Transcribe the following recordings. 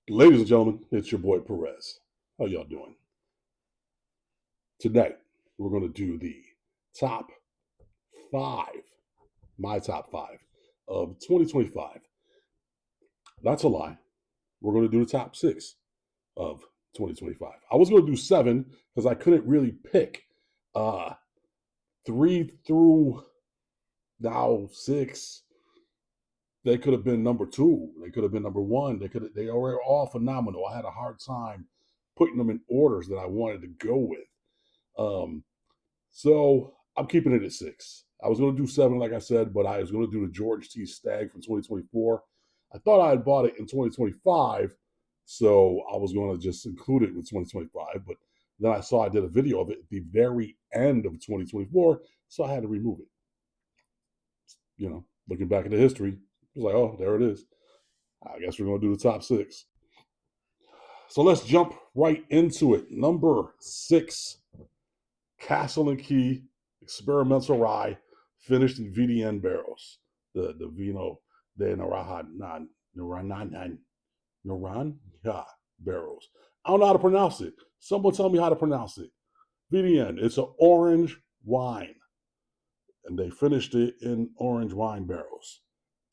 Ladies and gentlemen, it's your boy Perez. How y'all doing? Tonight, we're going to do the top five, my top five of 2025. That's a lie. We're going to do the top six of 2025. I was going to do seven because I couldn't really pick uh, three through now six. They could have been number two. They could have been number one. They were all phenomenal. I had a hard time putting them in orders that I wanted to go with. Um, So I'm keeping it at six. I was going to do seven, like I said, but I was going to do the George T. Stagg from 2024. I thought I had bought it in 2025, so I was going to just include it with 2025. But then I saw I did a video of it at the very end of 2024, so I had to remove it. Looking back at the history, it was like, oh, there it is. I guess we're going to do the top six. So let's jump right into it. Number six, Castle and Key experimental rye finished in VDN barrels. The Vino de Naran barrels. I don't know how to pronounce it. Someone tell me how to pronounce it. VDN. It's an orange wine, and they finished it in orange wine barrels,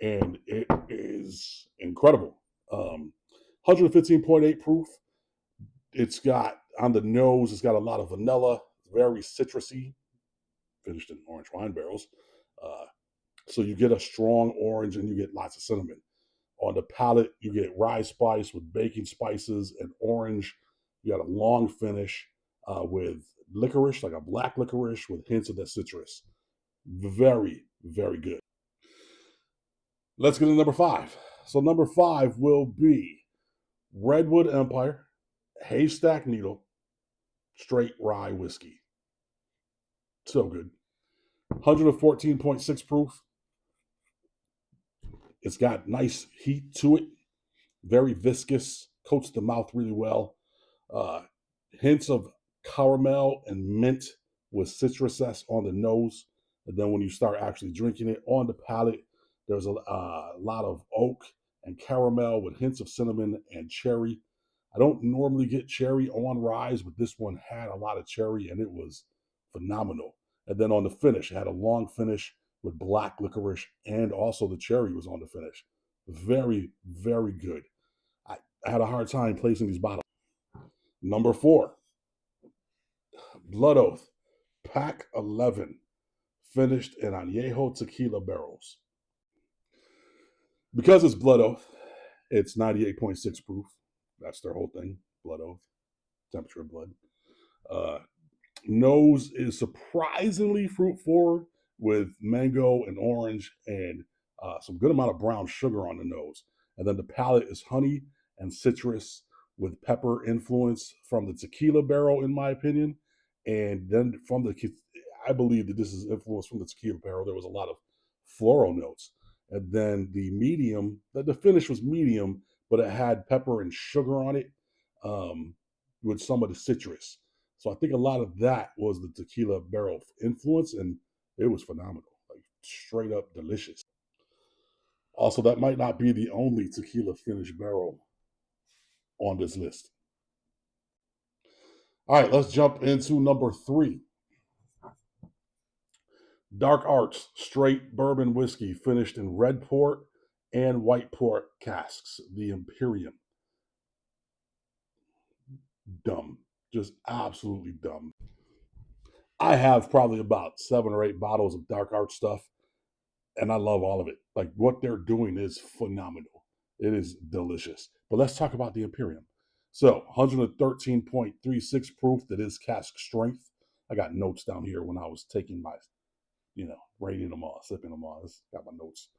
and it is incredible. 115.8 proof. It's got on the nose. It's got a lot of vanilla, very citrusy, finished in orange wine barrels. Uh, so you get a strong orange and you get lots of cinnamon. On the palate, you get rye spice with baking spices and orange. You got a long finish with licorice, like a black licorice with hints of that citrus. Very, very good. Let's get to number five. So number five will be Redwood Empire Haystack Needle Straight Rye Whiskey. So good. 114.6 proof. It's got nice heat to it, very viscous, coats the mouth really well. Uh, Hints of caramel and mint with citrus zest on the nose. And then when you start actually drinking it on the palate, there's a lot of oak and caramel with hints of cinnamon and cherry. I don't normally get cherry on ryes, but this one had a lot of cherry and it was phenomenal. And then on the finish, it had a long finish with black licorice, and also the cherry was on the finish. Very, very good. I had a hard time placing these bottles. Number four, Blood Oath, Pack 11, finished in añejo tequila barrels. Because it's Blood Oath, it's 98.6 proof. That's their whole thing, Blood Oath, temperature of blood. Uh, Nose is surprisingly fruit forward with mango and orange and some good amount of brown sugar on the nose. And then the palate is honey and citrus with pepper influence from the tequila barrel, in my opinion. And then I believe that this is influenced from the tequila barrel. There was a lot of floral notes. And then the finish was medium, but it had pepper and sugar on it with some of the citrus. So I think a lot of that was the tequila barrel influence, and it was phenomenal, like straight up delicious. Also, that might not be the only tequila finished barrel on this list. All right, let's jump into number three. Dark Arts straight bourbon whiskey finished in red port and white port casks. The Imperium. Dumb. Just absolutely dumb. I have probably about 7 or 8 bottles of Dark Arts stuff, and I love all of it. Like what they're doing is phenomenal. It is delicious. But let's talk about the Imperium. So 113.36 proof, that is cask strength. I got notes down here when I was taking my, rating them all, sipping them all. Got my notes.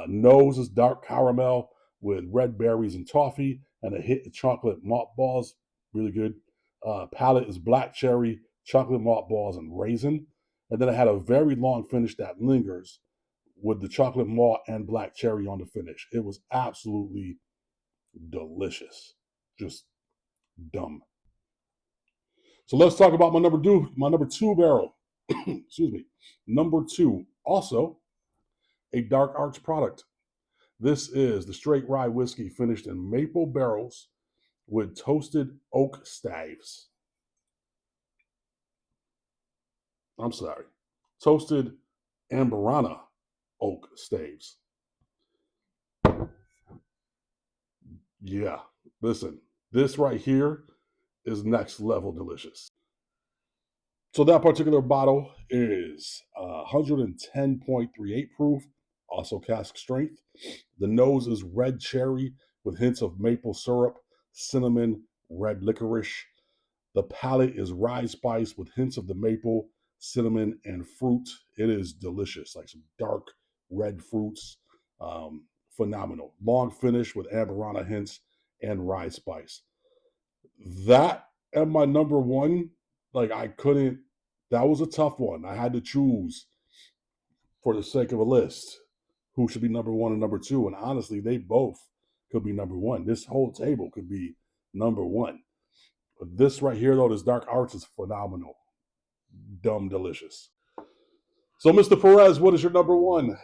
Nose is dark caramel with red berries and toffee and a hit of chocolate malt balls. Really good. Palate is black cherry, chocolate malt balls, and raisin. And then I had a very long finish that lingers with the chocolate malt and black cherry on the finish. It was absolutely delicious. Just dumb. So let's talk about my number two barrel. Excuse me. Number two, also a Dark Arts product. This is the straight rye whiskey finished in maple barrels with toasted oak staves. I'm sorry, toasted Amberana oak staves. Yeah, listen, this right here is next level delicious. So that particular bottle is 110.38 proof, also cask strength. The nose is red cherry with hints of maple syrup, cinnamon, red licorice. The palate is rye spice with hints of the maple, cinnamon, and fruit. It is delicious, like some dark red fruits. Phenomenal. Long finish with Amberana hints and rye spice. That and my number one, like I couldn't, that was a tough one. I had to choose for the sake of a list who should be number one and number two. And honestly, they both could be number one. This whole table could be number one. But this right here, though, this Dark Arts is phenomenal. Dumb delicious. So, Mr. Perez, what is your number one?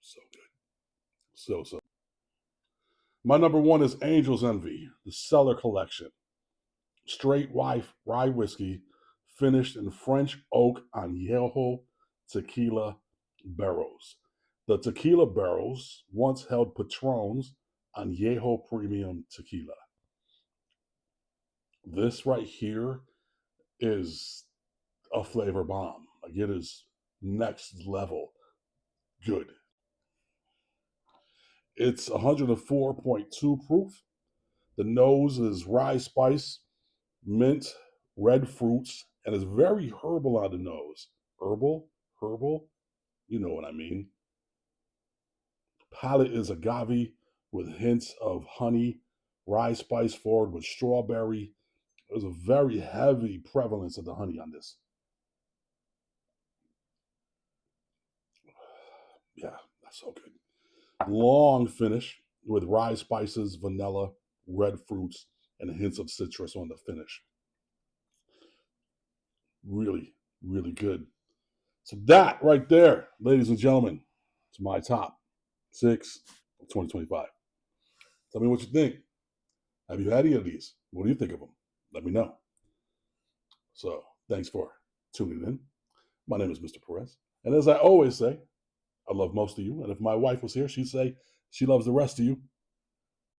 So good. So. My number one is Angel's Envy, the Cellar Collection. Straight rye whiskey finished in French oak añejo tequila barrels. The tequila barrels once held Patron's añejo premium tequila. This right here is a flavor bomb. Like it is next level good. It's 104.2 proof. The nose is rye spice, mint, red fruits, and it's very herbal on the nose. Herbal, you know what I mean. Palate is agave with hints of honey, rye spice forward with strawberry. There's a very heavy prevalence of the honey on this. Yeah, that's so good. Long finish with rye spices, vanilla, red fruits, and hints of citrus on the finish. Really, really good. So that right there, ladies and gentlemen, is my top six of 2025. Tell me what you think. Have you had any of these? What do you think of them? Let me know. So thanks for tuning in. My name is Mr. Perez. And as I always say, I love most of you. And if my wife was here, she'd say she loves the rest of you.